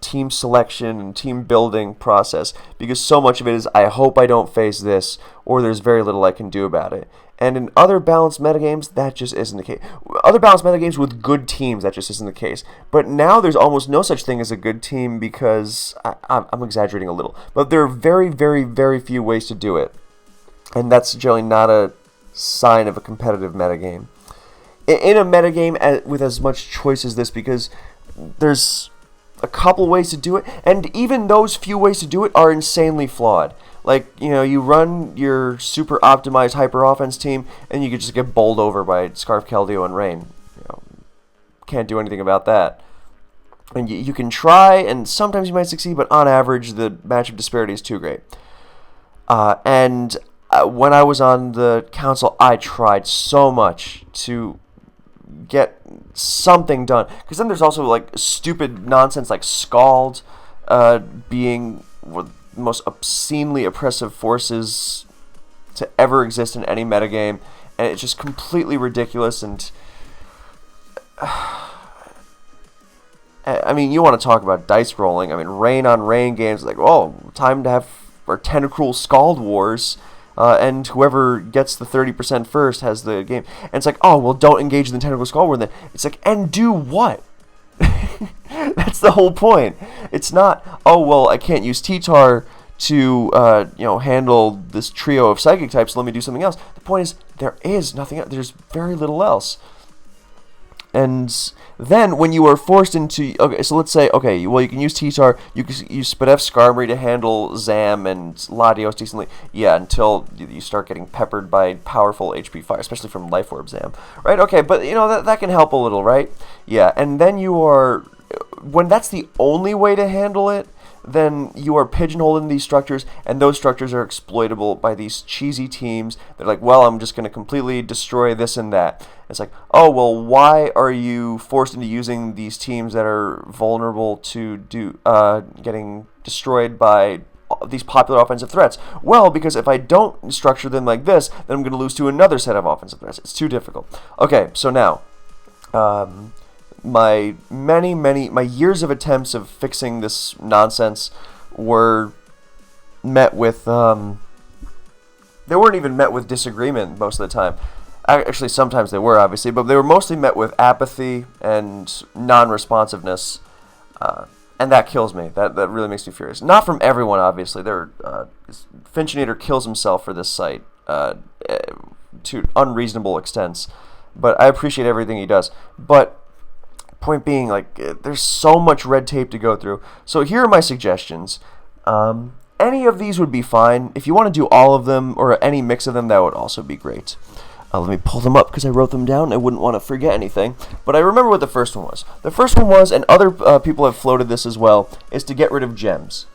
team selection and team building process, because so much of it is, I hope I don't face this, or there's very little I can do about it. And in other balanced metagames, that just isn't the case. Other balanced metagames with good teams, that just isn't the case. But now there's almost no such thing as a good team, because, I'm exaggerating a little, but there are very, very, very few ways to do it. And that's generally not a sign of a competitive metagame. In a metagame with as much choice as this, because there's a couple ways to do it, and even those few ways to do it are insanely flawed. Like, you run your super optimized hyper offense team, and you could just get bowled over by Scarf, Keldeo, and Rain. Can't do anything about that. And you can try, and sometimes you might succeed, but on average, the matchup disparity is too great. And when I was on the council, I tried so much to get something done. Because then there's also like stupid nonsense like Scald being one of the most obscenely oppressive forces to ever exist in any metagame, and it's just completely ridiculous. And I mean, you want to talk about dice rolling. I mean, rain on rain games, like, oh, time to have our Tentacruel Scald Wars, and whoever gets the 30% first has the game. And it's like, oh, well, don't engage in the Tentacruel Scald War then. It's like, and do what? That's the whole point. It's not, oh, well, I can't use T-Tar to handle this trio of psychic types, so let me do something else. The point is, there is nothing else. There's very little else. And then when you are forced into, okay, so let's say, okay, well, you can use T-Tar, you can use Spadef Skarmory to handle Zam and Latios decently, yeah, until you start getting peppered by powerful HP fire, especially from Life Orb Zam, right? Okay, but that can help a little, right? Yeah, and then when that's the only way to handle it, then you are pigeonholed in these structures, and those structures are exploitable by these cheesy teams. They're like, well, I'm just going to completely destroy this and that. It's like, oh, well, why are you forced into using these teams that are vulnerable to getting destroyed by these popular offensive threats? Well, because if I don't structure them like this, then I'm going to lose to another set of offensive threats. It's too difficult. Okay, so now, my years of attempts of fixing this nonsense were met with, they weren't even met with disagreement most of the time. Actually, sometimes they were, obviously, but they were mostly met with apathy and non-responsiveness, and that kills me. That really makes me furious. Not from everyone, obviously. Finchinator kills himself for this site to unreasonable extents, but I appreciate everything he does. But point being, like, there's so much red tape to go through. So here are my suggestions. Any of these would be fine. If you want to do all of them or any mix of them, that would also be great. Let me pull them up because I wrote them down. I wouldn't want to forget anything. But I remember what the first one was. The first one was, and other people have floated this as well, is to get rid of gems.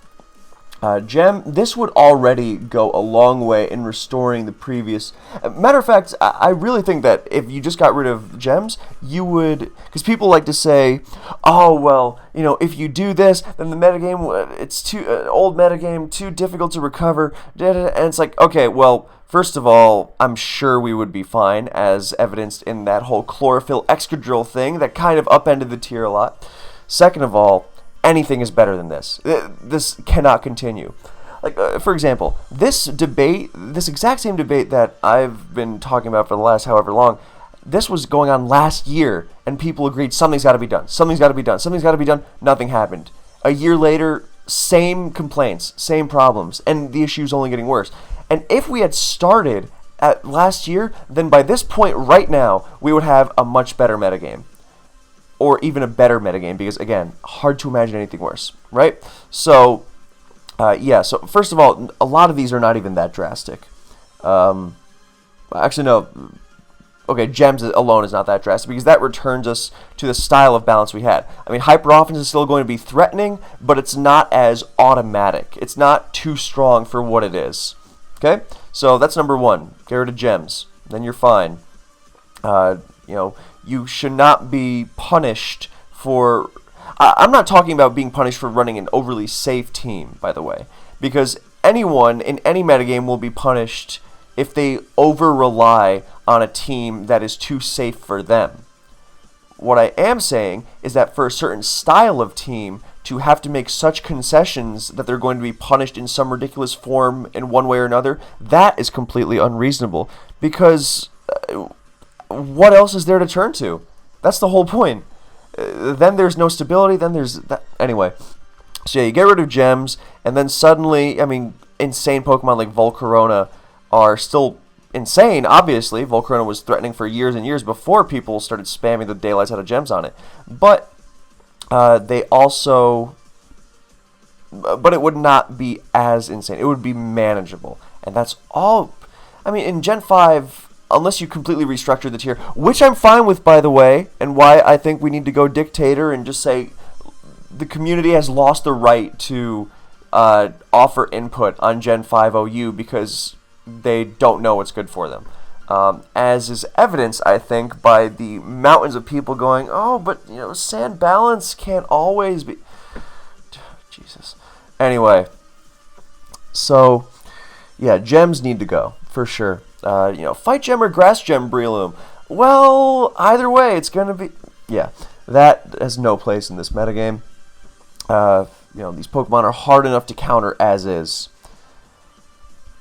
This would already go a long way in restoring the previous. Matter of fact, I really think that if you just got rid of gems, you would, because people like to say, oh, well, if you do this, then the metagame, it's too old metagame, too difficult to recover, and it's like, okay, well, first of all, I'm sure we would be fine, as evidenced in that whole chlorophyll excadrill thing that kind of upended the tier a lot. Second of all, anything is better than this. This cannot continue. Like, for example, this exact same debate that I've been talking about for the last however long, this was going on last year, and people agreed something's got to be done. Something's got to be done. Something's got to be done. Nothing happened. A year later, same complaints, same problems, and the issue's only getting worse. And if we had started at last year, then by this point right now, we would have a much better metagame. Or even a better metagame, because, again, hard to imagine anything worse, right? So, so first of all, a lot of these are not even that drastic. Actually, no. Okay, gems alone is not that drastic, because that returns us to the style of balance we had. I mean, hyper offense is still going to be threatening, but it's not as automatic. It's not too strong for what it is. Okay? So that's number one. Get rid of gems. Then you're fine. You should not be punished for... I'm not talking about being punished for running an overly safe team, by the way. Because anyone in any metagame will be punished if they over-rely on a team that is too safe for them. What I am saying is that for a certain style of team, to have to make such concessions that they're going to be punished in some ridiculous form in one way or another, that is completely unreasonable. Because... what else is there to turn to? That's the whole point. Then there's no stability, then there's... Anyway. So yeah, you get rid of gems, and then suddenly, I mean, insane Pokemon like Volcarona are still insane, obviously. Volcarona was threatening for years and years before people started spamming the daylights out of gems on it. But they also... But it would not be as insane. It would be manageable. And that's all... I mean, in Gen 5... unless you completely restructure the tier, which I'm fine with, by the way, and why I think we need to go dictator and just say the community has lost the right to offer input on Gen 5 OU, because they don't know what's good for them. As is evidenced, I think, by the mountains of people going, oh, but, sand balance can't always be... Jesus. Anyway, so, yeah, gems need to go, for sure. Fight gem or grass gem Breloom. Well, either way, it's going to be... Yeah, that has no place in this metagame. These Pokemon are hard enough to counter as is.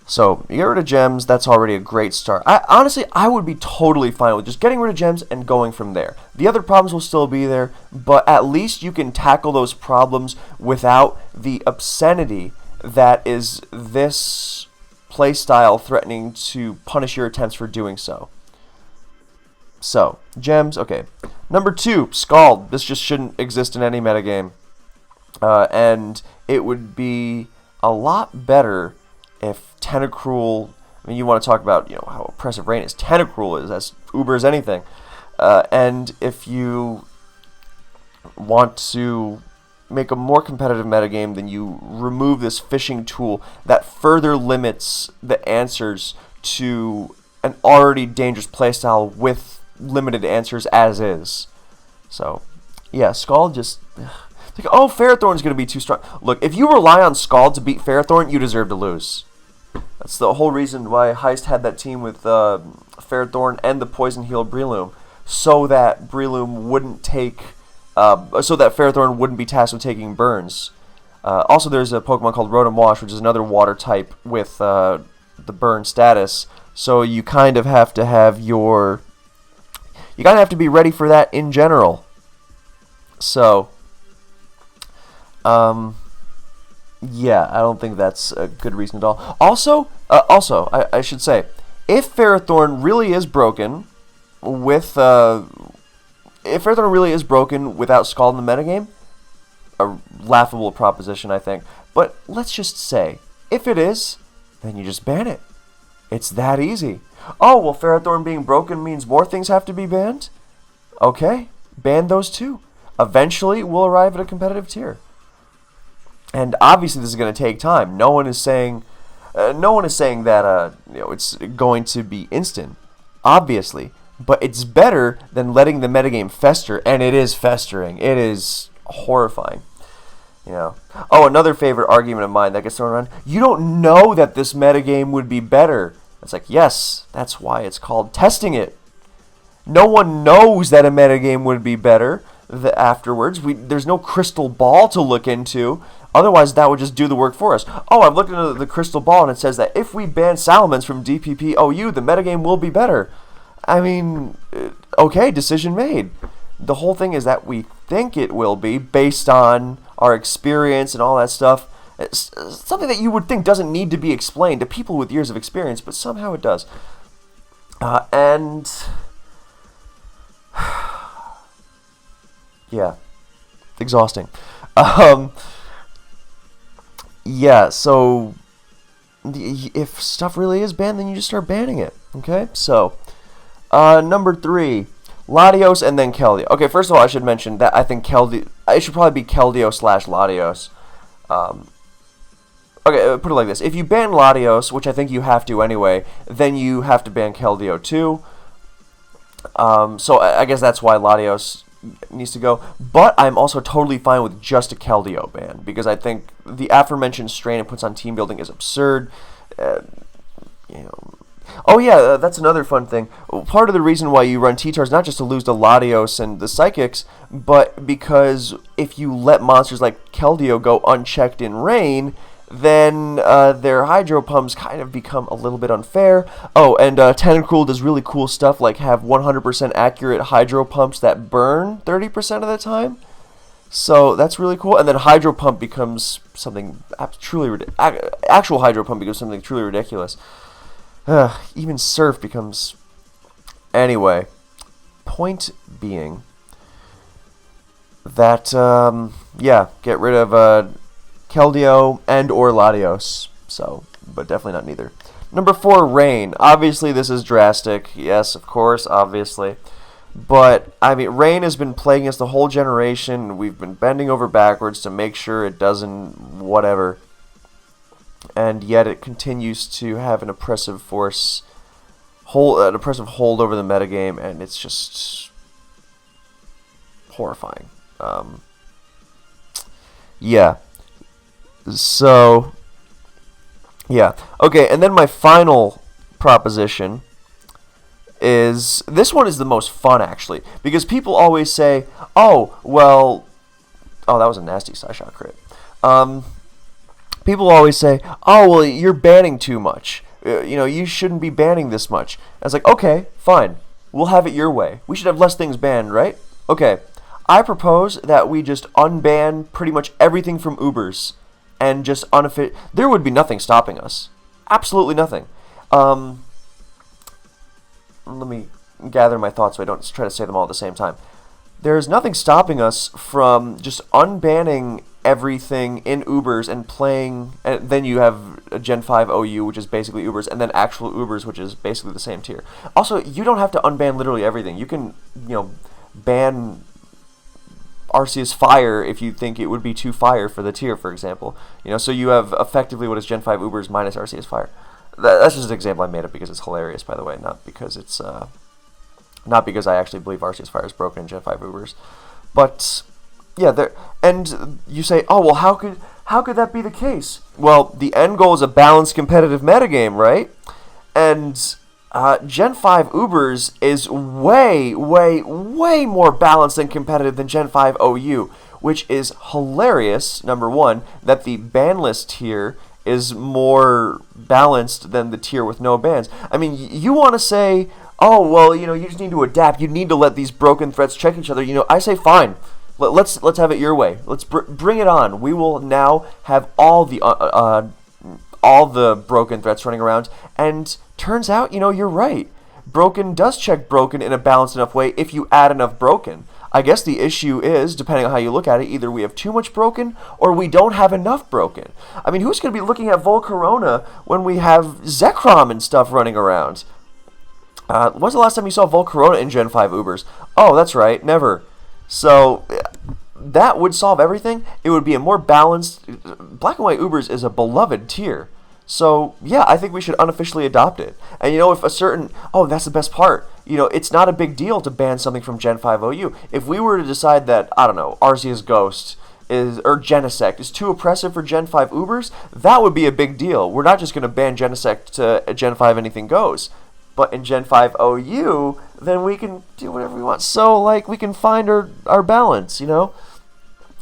So, you get rid of gems, that's already a great start. Honestly, I would be totally fine with just getting rid of gems and going from there. The other problems will still be there, but at least you can tackle those problems without the obscenity that is this playstyle threatening to punish your attempts for doing so. So, gems, okay. Number 2, Scald. This just shouldn't exist in any metagame. And it would be a lot better if Tentacruel, you want to talk about how oppressive Rain is. Tentacruel is as uber as anything. And if you want to make a more competitive metagame, then you remove this fishing tool that further limits the answers to an already dangerous playstyle with limited answers as is. So, yeah, Scald just... Like, oh, Ferrothorn's going to be too strong. Look, if you rely on Scald to beat Ferrothorn, you deserve to lose. That's the whole reason why Heist had that team with Ferrothorn and the Poison Heal Breloom, so that Breloom wouldn't take... so that Ferrothorn wouldn't be tasked with taking burns. Also, there's a Pokemon called Rotom Wash, which is another water type with the burn status. So you kind of have to have your... You kind of have to be ready for that in general. So... yeah, I don't think that's a good reason at all. Also, I should say, if Ferrothorn really is broken with, if Ferrothorn really is broken without Scald in the metagame, a laughable proposition, I think. But let's just say, if it is, then you just ban it. It's that easy. Oh, well, Ferrothorn being broken means more things have to be banned? Okay, ban those too. Eventually, we'll arrive at a competitive tier. And obviously, this is going to take time. No one is saying that it's going to be instant. Obviously, but it's better than letting the metagame fester, and it is festering. It is horrifying. Oh, another favorite argument of mine that gets thrown around. You don't know that this metagame would be better. It's like, yes, that's why it's called testing it. No one knows that a metagame would be better afterwards. There's no crystal ball to look into. Otherwise, that would just do the work for us. Oh, I've looked into the crystal ball, and it says that if we ban Salamence from DPP-OU, the metagame will be better. I mean, okay, decision made. The whole thing is that we think it will be, based on our experience and all that stuff. It's something that you would think doesn't need to be explained to people with years of experience, but somehow it does. And... yeah. Exhausting. Yeah, so if stuff really is banned, then you just start banning it. Okay, so number 3, Latios and then Keldeo. Okay, first of all, I should mention that I think it should probably be Keldeo / Latios. Okay, put it like this: if you ban Latios, which I think you have to anyway, then you have to ban Keldeo too. So I guess that's why Latios needs to go, but I'm also totally fine with just a Keldeo ban, because I think the aforementioned strain it puts on team building is absurd. Oh yeah, that's another fun thing. Part of the reason why you run T-Tar is not just to lose the Latios and the Psychics, but because if you let monsters like Keldeo go unchecked in Rain, then their Hydro Pumps kind of become a little bit unfair. Oh, and Tentacruel does really cool stuff, like have 100% accurate Hydro Pumps that burn 30% of the time. So that's really cool. And then Hydro Pump becomes something truly ridiculous. Actual Hydro Pump becomes something truly ridiculous. Even Surf becomes... Anyway, point being that, yeah, get rid of Keldeo and or Latios. So, but definitely not neither. Number 4, Rain. Obviously, this is drastic. Yes, of course, obviously. But, I mean, Rain has been plaguing us the whole generation. We've been bending over backwards to make sure it doesn't whatever. and yet it continues to have an oppressive hold over the metagame, and it's just horrifying. Yeah. So, yeah. Okay, and then my final proposition is, this one is the most fun, actually, because people always say, oh, well, oh, that was a nasty side shot crit. People always say, oh, well, you're banning too much. You shouldn't be banning this much. I was like, okay, fine. We'll have it your way. We should have less things banned, right? Okay. I propose that we just unban pretty much everything from Ubers and just there would be nothing stopping us. Absolutely nothing. Let me gather my thoughts so I don't try to say them all at the same time. There's nothing stopping us from just unbanning everything in Ubers and playing, and then you have a Gen 5 OU, which is basically Ubers, and then actual Ubers, which is basically the same tier. Also, you don't have to unban literally everything. You can, ban Arceus Fire if you think it would be too fire for the tier, for example. So you have effectively what is Gen 5 Ubers minus Arceus Fire. That's just an example I made up because it's hilarious, by the way, not because it's not because I actually believe Arceus Fire is broken in Gen 5 Ubers. But yeah, and you say, oh well, how could that be the case? Well, the end goal is a balanced competitive metagame, right? And Gen 5 Ubers is way, way, way more balanced and competitive than Gen 5 OU, which is hilarious, number one, that the ban list tier is more balanced than the tier with no bans. I mean, you want to say, oh, well, you just need to adapt. You need to let these broken threats check each other. I say, fine. Let's have it your way. Let's bring it on. We will now have all the broken threats running around, and turns out, you're right. Broken does check broken in a balanced enough way if you add enough broken. I guess the issue is, depending on how you look at it, either we have too much broken or we don't have enough broken. I mean, who's going to be looking at Volcarona when we have Zekrom and stuff running around? When's the last time you saw Volcarona in Gen 5 Ubers? Oh, that's right, never. So that would solve everything. It would be a more balanced... Black and White Ubers is a beloved tier. So, yeah, I think we should unofficially adopt it. And, if a certain... Oh, that's the best part. It's not a big deal to ban something from Gen 5 OU. If we were to decide that, I don't know, Arceus Ghost or Genesect is too oppressive for Gen 5 Ubers, that would be a big deal. We're not just going to ban Genesect to Gen 5 anything goes. But in Gen 5 OU, then we can do whatever we want. So, we can find our balance,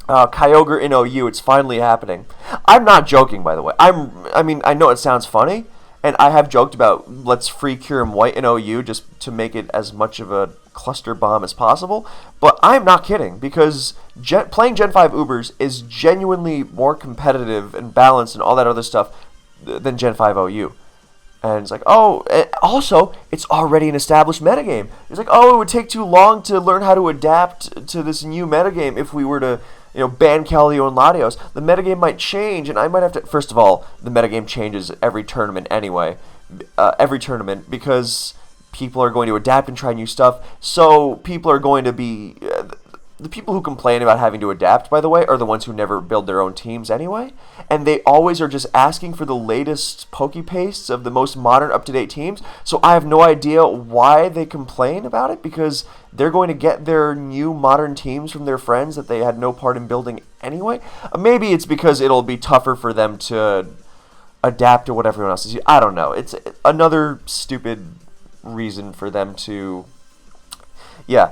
Kyogre in OU, it's finally happening. I'm not joking, by the way. I know it sounds funny, and I have joked about let's free Kyurem White in OU just to make it as much of a cluster bomb as possible. But I'm not kidding, because playing Gen 5 Ubers is genuinely more competitive and balanced and all that other stuff than Gen 5 OU. And it's like, oh, also, it's already an established metagame. It's like, oh, it would take too long to learn how to adapt to this new metagame if we were to, ban Keldeo and Latios. The metagame might change, and I might have to... First of all, the metagame changes every tournament anyway. Because people are going to adapt and try new stuff. So people are going to be... the people who complain about having to adapt, by the way, are the ones who never build their own teams anyway. And they always are just asking for the latest Pokepastes of the most modern, up-to-date teams. So I have no idea why they complain about it, because they're going to get their new modern teams from their friends that they had no part in building anyway. Maybe it's because it'll be tougher for them to adapt to what everyone else is using. I don't know. It's another stupid reason for them to... Yeah.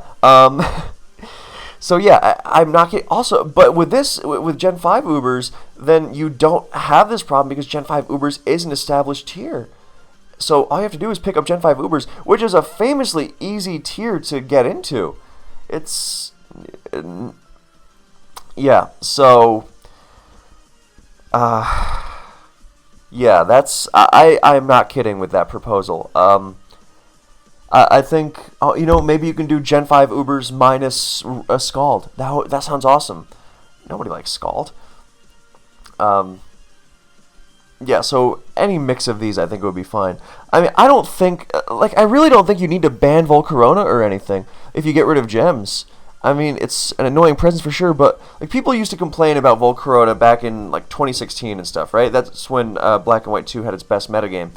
So yeah, I'm not kidding. Also, but with Gen 5 Ubers, then you don't have this problem because Gen 5 Ubers is an established tier. So all you have to do is pick up Gen 5 Ubers, which is a famously easy tier to get into. It's... Yeah, so... yeah, that's... I'm not kidding with that proposal. I think, maybe you can do Gen 5 Ubers minus a Scald. That sounds awesome. Nobody likes Scald. Yeah, so any mix of these I think would be fine. I mean, I really don't think you need to ban Volcarona or anything if you get rid of gems. I mean, it's an annoying presence for sure, but like people used to complain about Volcarona back in like 2016 and stuff, right? That's when Black and White 2 had its best metagame.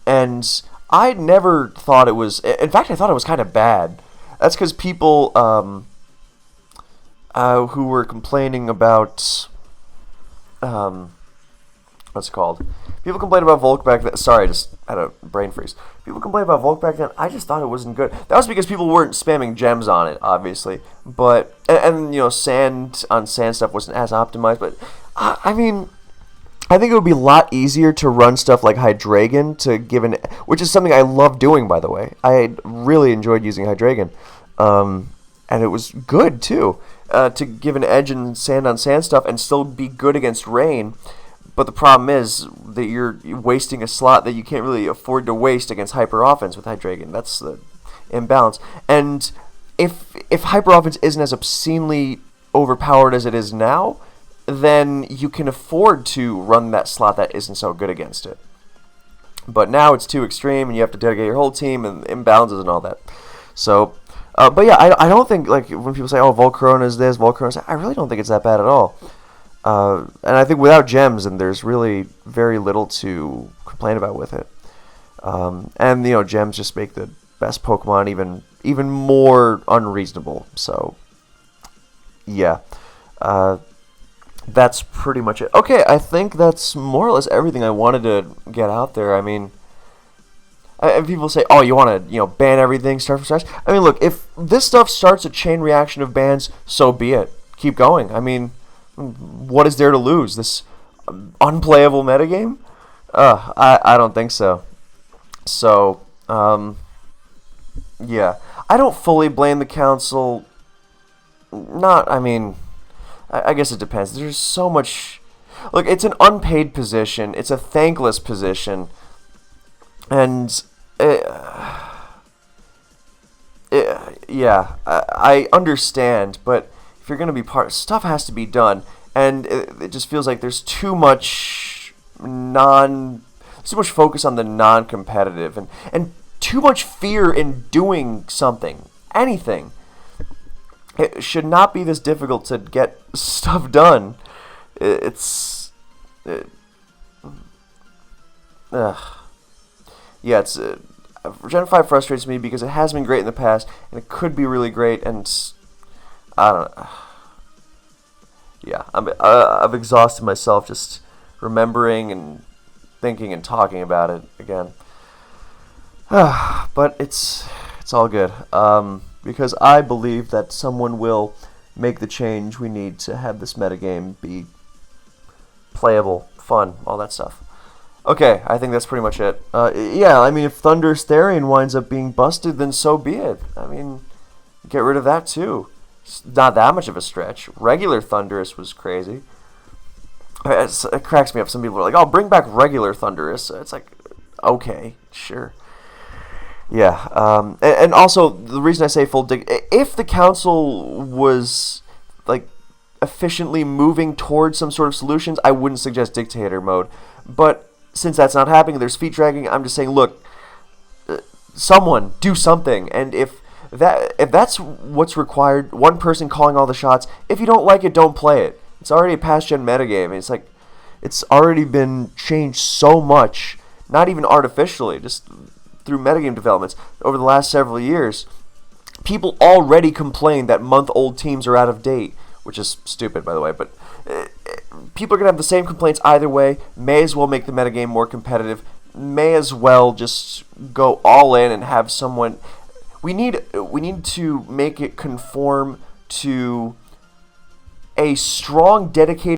And I never thought it was. In fact, I thought it was kind of bad. That's because people who were complaining about what's it called? People complained about Volk back then. Sorry, I just had a brain freeze. People complained about Volk back then. I just thought it wasn't good. That was because people weren't spamming gems on it, obviously. But and you know, sand on sand stuff wasn't as optimized. But I mean, I think it would be a lot easier to run stuff like Hydreigon to give which is something I love doing, by the way. I really enjoyed using Hydreigon, and it was good too, to give an edge in sand on sand stuff and still be good against rain. But the problem is that you're wasting a slot that you can't really afford to waste against Hyper Offense with Hydreigon. That's the imbalance. And if Hyper Offense isn't as obscenely overpowered as it is now, then you can afford to run that slot that isn't so good against it. But now it's too extreme, and you have to dedicate your whole team and imbalances and all that. So, but yeah, I don't think, like, when people say, oh, Volcarona is this, Volcarona is that, I really don't think it's that bad at all. And I think without gems, then there's really very little to complain about with it. And, you know, gems just make the best Pokemon even more unreasonable. So, yeah. That's pretty much it. Okay, I think that's more or less everything I wanted to get out there. I mean, and people say, oh, you want to, ban everything, start from scratch? I mean, look, if this stuff starts a chain reaction of bans, so be it. Keep going. I mean, what is there to lose? This unplayable metagame? I don't think so. So, yeah. I don't fully blame the council. I guess it depends. There's so much. Look, it's an unpaid position. It's a thankless position. And, yeah, I understand, but if you're going to be stuff has to be done. And it just feels like there's too much focus on the non-competitive and too much fear in doing something, anything. It should not be this difficult to get stuff done. Yeah, Gen 5 frustrates me because it has been great in the past, and it could be really great, and I don't know. Yeah, I've exhausted myself just remembering and thinking and talking about it again. But it's all good. Because I believe that someone will make the change we need to have this metagame be playable, fun, all that stuff. Okay, I think that's pretty much it. Yeah, I mean, if Thundurus Therian winds up being busted, then so be it. I mean, get rid of that too. It's not that much of a stretch. Regular Thundurus was crazy. It cracks me up. Some people are like, oh, bring back regular Thundurus. It's like, okay, sure. Yeah, and also the reason I say if the council was like efficiently moving towards some sort of solutions, I wouldn't suggest dictator mode. But since that's not happening, there's feet dragging. I'm just saying, look, someone do something. And if that's what's required, one person calling all the shots. If you don't like it, don't play it. It's already a past gen metagame. It's like it's already been changed so much, not even artificially, just through metagame developments over the last several years. People already complain that month-old teams are out of date, which is stupid, by the way, but people are going to have the same complaints either way. May as well make the metagame more competitive. May as well just go all in and have someone. We need to make it conform to a strong, dedicated